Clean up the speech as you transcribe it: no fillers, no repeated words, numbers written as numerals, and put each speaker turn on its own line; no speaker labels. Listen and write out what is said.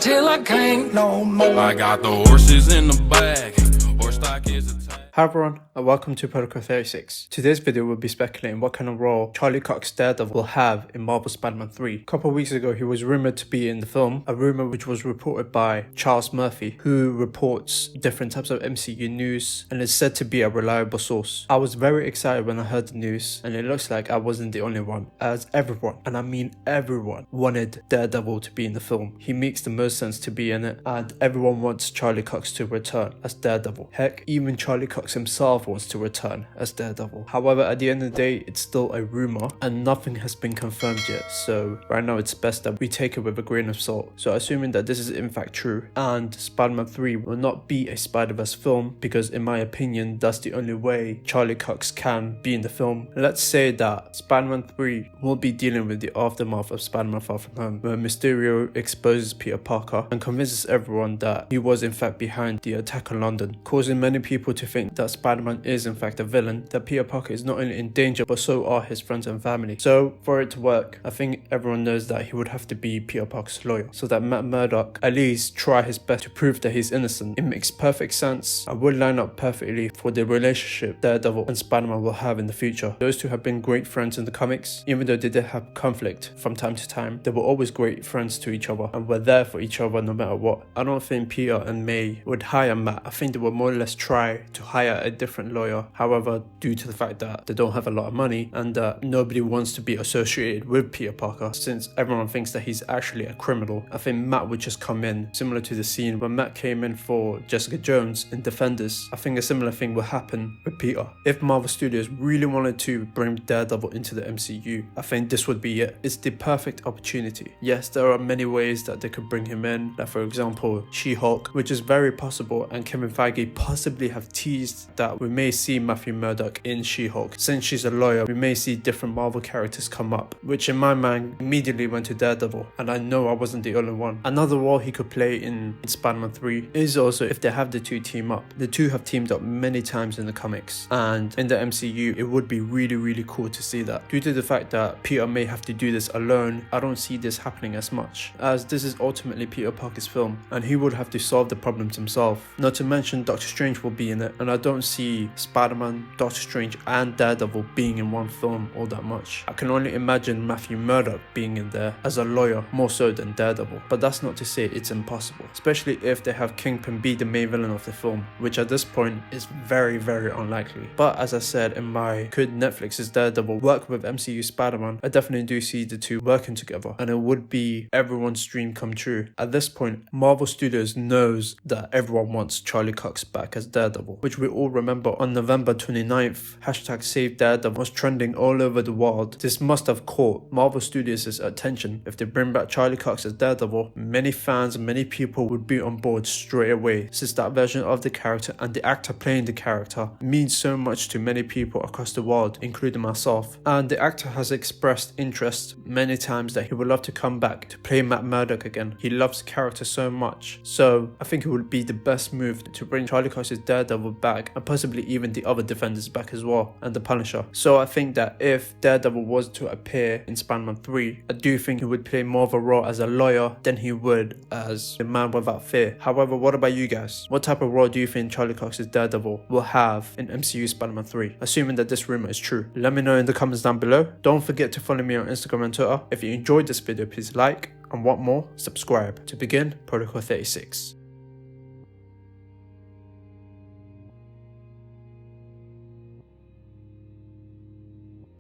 till I can't no more.
I got the horses in the bag. Horse stock is a tag.
Hi everyone, and welcome to Protocol 36. Today's video will be speculating what kind of role Charlie Cox Daredevil will have in Marvel Spider-Man 3. A couple of weeks ago, he was rumoured to be in the film, a rumour which was reported by Charles Murphy, who reports different types of MCU news and is said to be a reliable source. I was very excited when I heard the news, and it looks like I wasn't the only one, as everyone, and I mean everyone, wanted Daredevil to be in the film. He makes the most sense to be in it, and everyone wants Charlie Cox to return as Daredevil. Heck, even Charlie Cox himself wants to return as Daredevil. However, at the end of the day, it's still a rumor and nothing has been confirmed yet, so right now it's best that we take it with a grain of salt. So assuming that this is in fact true and Spider-Man 3 will not be a Spider-Verse film, because in my opinion that's the only way Charlie Cox can be in the film, let's say that Spider-Man 3 will be dealing with the aftermath of Spider-Man Far From Home, where Mysterio exposes Peter Parker and convinces everyone that he was in fact behind the attack on London, causing many people to think that Spider-Man is in fact a villain, that Peter Parker is not only in danger but so are his friends and family. So for it to work, I think everyone knows that he would have to be Peter Parker's lawyer, so that Matt Murdock at least try his best to prove that he's innocent. It makes perfect sense and would line up perfectly for the relationship Daredevil and Spider-Man will have in the future. Those two have been great friends in the comics. Even though they did have conflict from time to time, they were always great friends to each other and were there for each other no matter what. I don't think Peter and May would hire Matt. I think they would more or less try to hire a different lawyer. However, due to the fact that they don't have a lot of money and that nobody wants to be associated with Peter Parker, since everyone thinks that he's actually a criminal, I think Matt would just come in, similar to the scene when Matt came in for Jessica Jones in Defenders. I think a similar thing will happen with Peter. If Marvel Studios really wanted to bring Daredevil into the MCU, I think this would be it. It's the perfect opportunity. Yes, there are many ways that they could bring him in, like for example She-Hulk, which is very possible, and Kevin Feige possibly have teased that we may see Matthew Murdock in She-Hulk. Since she's a lawyer, we may see different Marvel characters come up, which in my mind immediately went to Daredevil, and I know I wasn't the only one. Another role he could play in Spider-Man 3 is also if they have the two team up. The two have teamed up many times in the comics, and in the MCU it would be really cool to see that. Due to the fact that Peter may have to do this alone, I don't see this happening as much, as this is ultimately Peter Parker's film and he would have to solve the problems himself. Not to mention Doctor Strange will be in it, and I don't see Spider-Man, Doctor Strange and Daredevil being in one film all that much. I can only imagine Matthew Murdock being in there as a lawyer more so than Daredevil, but that's not to say it's impossible, especially if they have Kingpin be the main villain of the film, which at this point is very unlikely. But as I said in my could Netflix's Daredevil work with MCU Spider-Man, I definitely do see the two working together, and it would be everyone's dream come true. At this point, Marvel Studios knows that everyone wants Charlie Cox back as Daredevil, which we all remember on November 29th, hashtag Save Daredevil was trending all over the world. This must have caught Marvel Studios' attention. If they bring back Charlie Cox as Daredevil, many fans and many people would be on board straight away, since that version of the character and the actor playing the character means so much to many people across the world, including myself. And the actor has expressed interest many times that he would love to come back to play Matt Murdock again. He loves the character so much, so I think it would be the best move to bring Charlie Cox as Daredevil back, and possibly even the other Defenders back as well, and the Punisher. So I think that if Daredevil was to appear in Spider-Man 3, I do think he would play more of a role as a lawyer than he would as the Man Without Fear. However, what about you guys? What type of role do you think Charlie Cox's Daredevil will have in MCU Spider-Man 3, assuming that this rumor is true? Let me know in the comments down below. Don't forget to follow me on Instagram and Twitter. If you enjoyed this video, please like, and want more, subscribe. To begin, Protocol 36.